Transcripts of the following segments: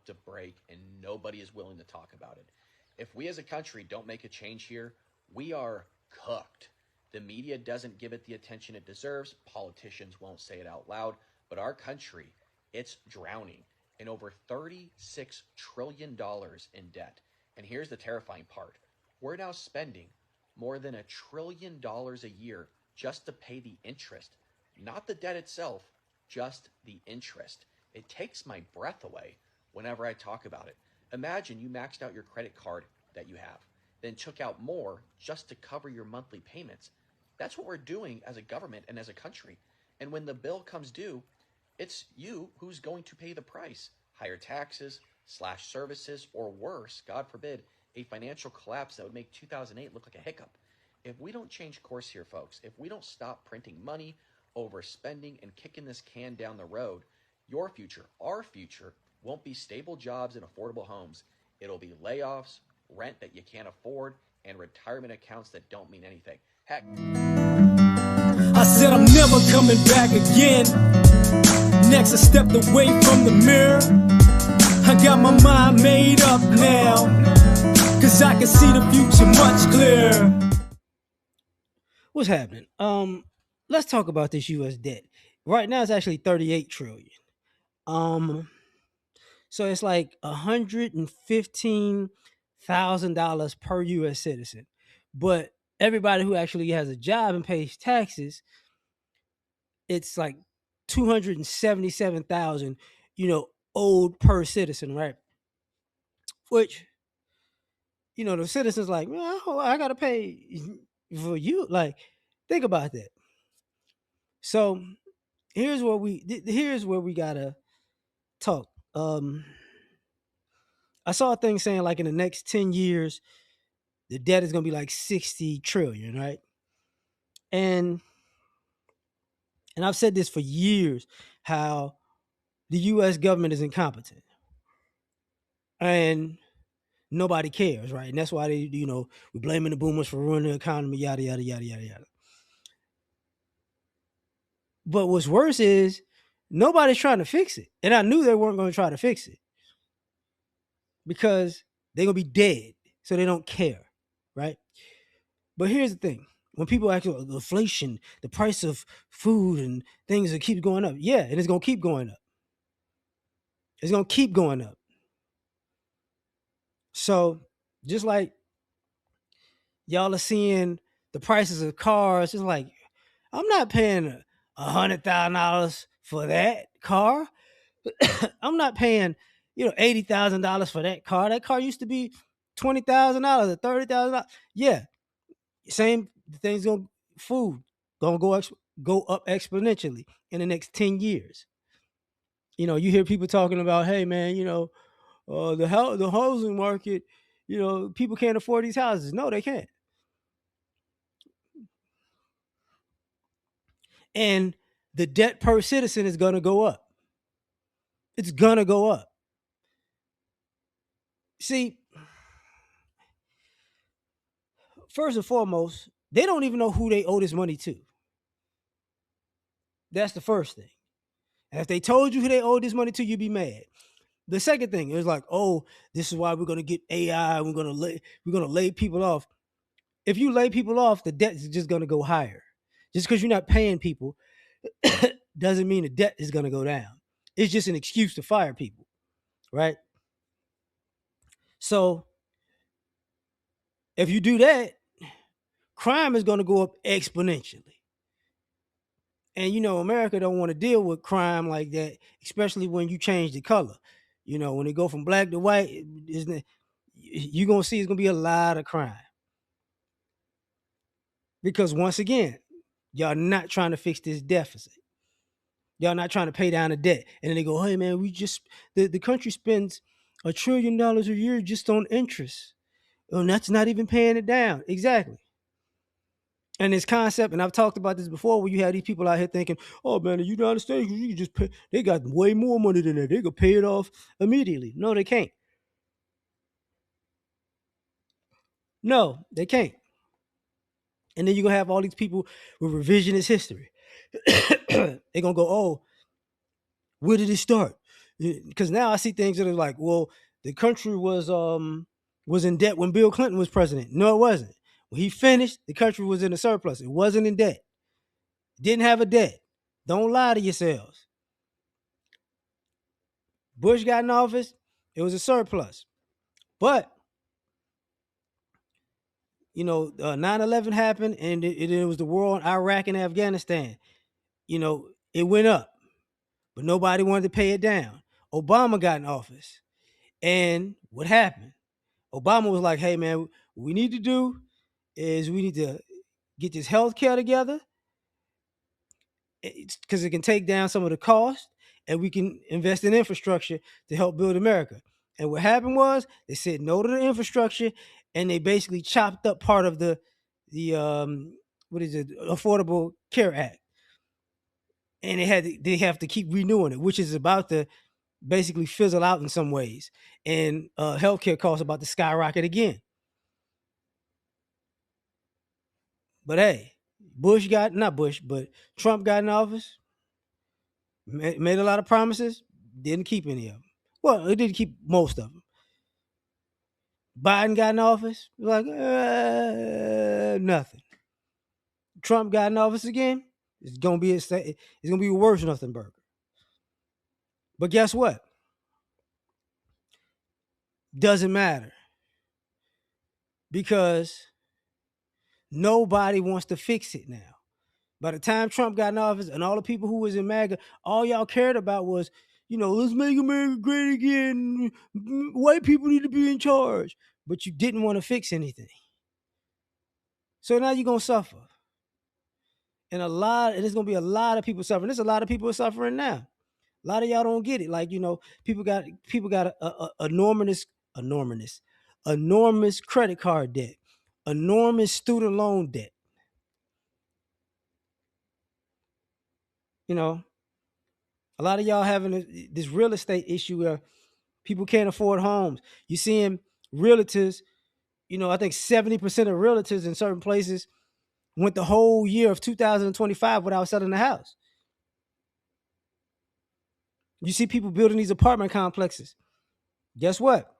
about to break and nobody is willing to talk about it. If we as a country don't make a change here, we are cooked. The media doesn't give it the attention it deserves. Politicians won't say it out loud, but our country, it's drowning in over $36 trillion in debt. And here's the terrifying part. We're now spending more than $1 trillion a year just to pay the interest, not the debt itself, just the interest. It takes my breath away whenever I talk about it. Imagine you maxed out your credit card that you have, then took out more just to cover your monthly payments. That's what we're doing as a government and as a country. And when the bill comes due, it's you who's going to pay the price. Higher taxes, slash services, or worse, God forbid, a financial collapse that would make 2008 look like a hiccup. If we don't change course here, folks, if we don't stop printing money, overspending, and kicking this can down the road, your future, our future, won't be stable jobs and affordable homes. It'll be layoffs, rent that you can't afford, and retirement accounts that don't mean anything. Heck, I said I'm never coming back again. Next I stepped away from the mirror. I got my mind made up now, cause I can see the future much clearer. What's happening? Let's talk about this US debt. Right now it's actually 38 trillion. So it's like $115,000 per US citizen. But everybody who actually has a job and pays taxes, it's like 277,000, owed per citizen, right? Which, the citizens like, well, I gotta pay for you. Like, think about that. So here's where we gotta talk. I saw a thing saying like in the next 10 years, the debt is gonna be like 60 trillion, right? And I've said this for years, how the US government is incompetent. And nobody cares, right? And that's why we're blaming the boomers for ruining the economy, yada, yada, yada, yada, yada. But what's worse is nobody's trying to fix it. And I knew they weren't going to try to fix it because they're going to be dead. So they don't care, right? But here's the thing. When people ask about inflation, the price of food and things that keep going up. Yeah, and it's going to keep going up. It's going to keep going up. So just like y'all are seeing the prices of cars, it's like, I'm not paying $100,000 for that car. I'm not paying, $80,000 for that car. That car used to be $20,000 or $30,000. Yeah, same things. Food gonna go up exponentially in the next 10 years. You hear people talking about, hey man, the housing market, people can't afford these houses. No, they can't. And the debt per citizen is gonna go up. It's gonna go up. See, first and foremost, they don't even know who they owe this money to. That's the first thing. And if they told you who they owe this money to, you'd be mad. The second thing is like, oh, this is why we're gonna get AI. We're gonna lay people off. If you lay people off, the debt is just gonna go higher. Just because you're not paying people doesn't mean the debt is gonna go down. It's just an excuse to fire people, right? So if you do that, crime is gonna go up exponentially. And America don't want to deal with crime like that, especially when you change the color. When they go from black to white, you're gonna see it's gonna be a lot of crime. Because once again, y'all not trying to fix this deficit. Y'all not trying to pay down the debt. And then they go, hey man, the country spends $1 trillion a year just on interest. And that's not even paying it down. Exactly. And this concept, and I've talked about this before, where you have these people out here thinking, oh man, the United States, you can just pay, they got way more money than that. They could pay it off immediately. No, they can't. No, they can't. And then you're going to have all these people with revisionist history. They're going to go, oh, where did it start? Because now I see things that are like, well, the country was in debt when Bill Clinton was president. No, it wasn't. When he finished, the country was in a surplus. It wasn't in debt. Didn't have a debt. Don't lie to yourselves. Bush got in office, it was a surplus. But 9/11 happened, and it was the war on Iraq and Afghanistan. It went up, but nobody wanted to pay it down. Obama got in office, and what happened? Obama was like, "Hey, man, what we need to do is we need to get this health care together because it can take down some of the cost, and we can invest in infrastructure to help build America." And what happened was they said no to the infrastructure, and they basically chopped up part of the what is it, Affordable Care Act, and they have to keep renewing it, which is about to basically fizzle out in some ways, and healthcare costs about to skyrocket again. But hey, Trump got in office, made a lot of promises, didn't keep any of them. Well, it didn't keep most of them. Biden got in office, like nothing. Trump got in office again, it's gonna be worse than nothing burger. But guess what? Doesn't matter because nobody wants to fix it now. By the time Trump got in office and all the people who was in MAGA, all y'all cared about was, let's make America great again. White people need to be in charge. But you didn't want to fix anything. So now you're going to suffer. And there's going to be a lot of people suffering. There's a lot of people suffering now. A lot of y'all don't get it. Like, people got a enormous credit card debt, enormous student loan debt. A lot of y'all having this real estate issue where people can't afford homes. You're seeing realtors, I think 70% of realtors in certain places went the whole year of 2025 without selling the house. You see people building these apartment complexes. Guess what?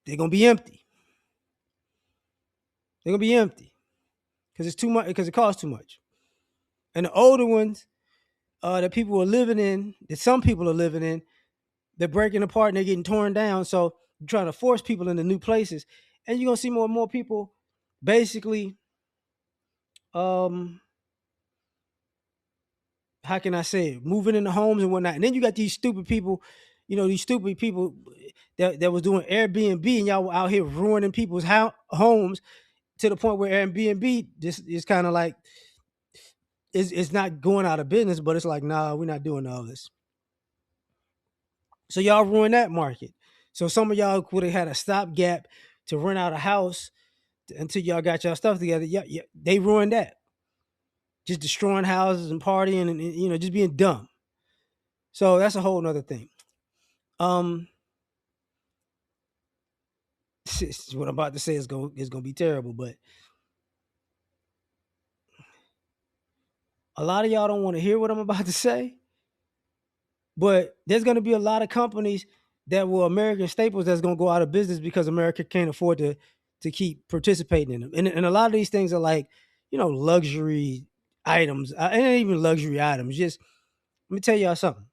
They're going to be empty. They're going to be empty because it's too much, because it costs too much. And the older ones that some people are living in, they're breaking apart and they're getting torn down. So you're trying to force people into new places. And you're going to see more and more people basically, how can I say it, moving into homes and whatnot. And then you got these stupid people, that was doing Airbnb, and y'all were out here ruining people's homes to the point where Airbnb just is kind of like, it's not going out of business, but it's like, nah, we're not doing all this. So y'all ruined that market. So some of y'all would have had a stopgap to rent out a house until y'all got y'all stuff together. Yeah, they ruined that. Just destroying houses and partying and just being dumb. So that's a whole nother thing. What I'm about to say is gonna be terrible, but a lot of y'all don't want to hear what I'm about to say. But there's gonna be a lot of companies that were American staples that's gonna go out of business because America can't afford to keep participating in them. And a lot of these things are like, luxury items, and even luxury items. Just let me tell y'all something.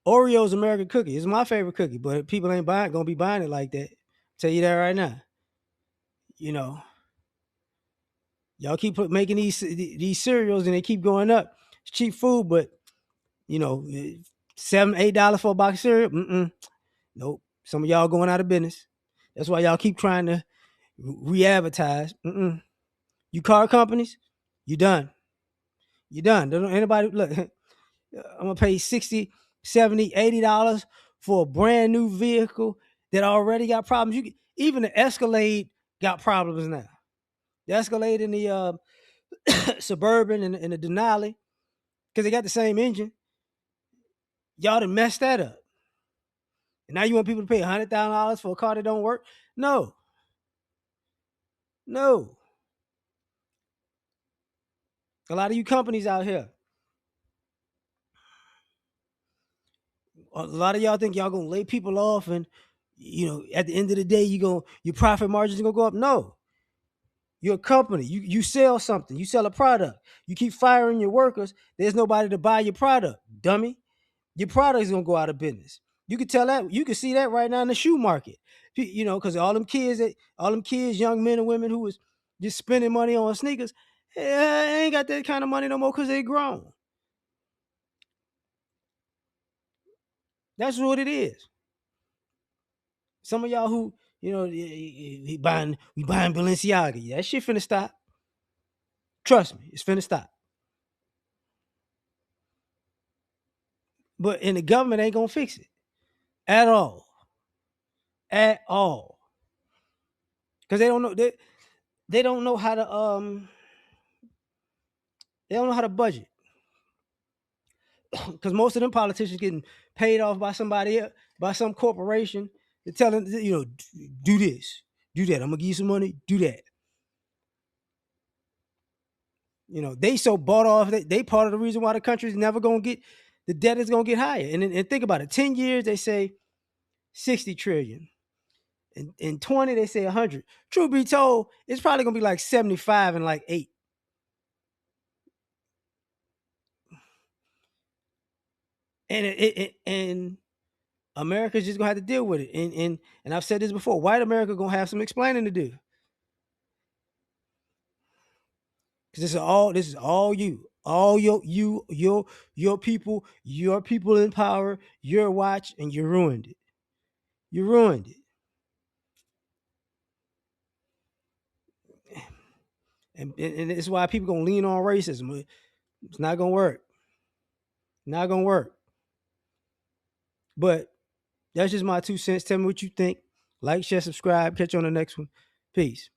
Oreo's American cookie. It's my favorite cookie, but people ain't gonna be buying it like that. Tell you that right now. Y'all keep making these cereals and they keep going up. It's cheap food, but $7-8 for a box of cereal. Nope. Some of y'all going out of business. That's why y'all keep trying to re-advertise. You car companies, you done. You done. Don't anybody look. I'm gonna pay $60, $70, $80 for a brand new vehicle that already got problems. Even the Escalade got problems now. The Escalade and the Suburban and the Denali, because they got the same engine. Y'all done messed that up. And now you want people to pay $100,000 for a car that don't work? No. A lot of you companies out here, A lot of y'all think y'all gonna lay people off, and at the end of the day, your profit margins gonna go up. No, you're a company. You sell something. You sell a product. You keep firing your workers. There's nobody to buy your product, dummy. Your product is gonna go out of business. You can tell that. You can see that right now in the shoe market. Because all them kids, young men and women who was just spending money on sneakers, ain't got that kind of money no more because they grown. That's what it is. Some of y'all who we buying Balenciaga, that shit finna stop. Trust me, it's finna stop. But the government ain't gonna fix it at all, because they don't know how to they don't know how to budget. Because most of them politicians getting paid off by somebody else, by some corporation, to tell them, do this, do that. I'm gonna give you some money, do that. They so bought off. They part of the reason why the country's never gonna get, the debt is gonna get higher. And think about it. 10 years they say 60 trillion. In 20 they say 100. Truth be told, it's probably gonna be like 75 and like 8. And America's just gonna have to deal with it. And I've said this before. White America gonna have some explaining to do. Because this is all you. All your people in power, your watch, and you ruined it. You ruined it. And it's why people gonna lean on racism. It's not gonna work. Not gonna work. But that's just my 2 cents. Tell me what you think. Like, share, subscribe. Catch you on the next one. Peace.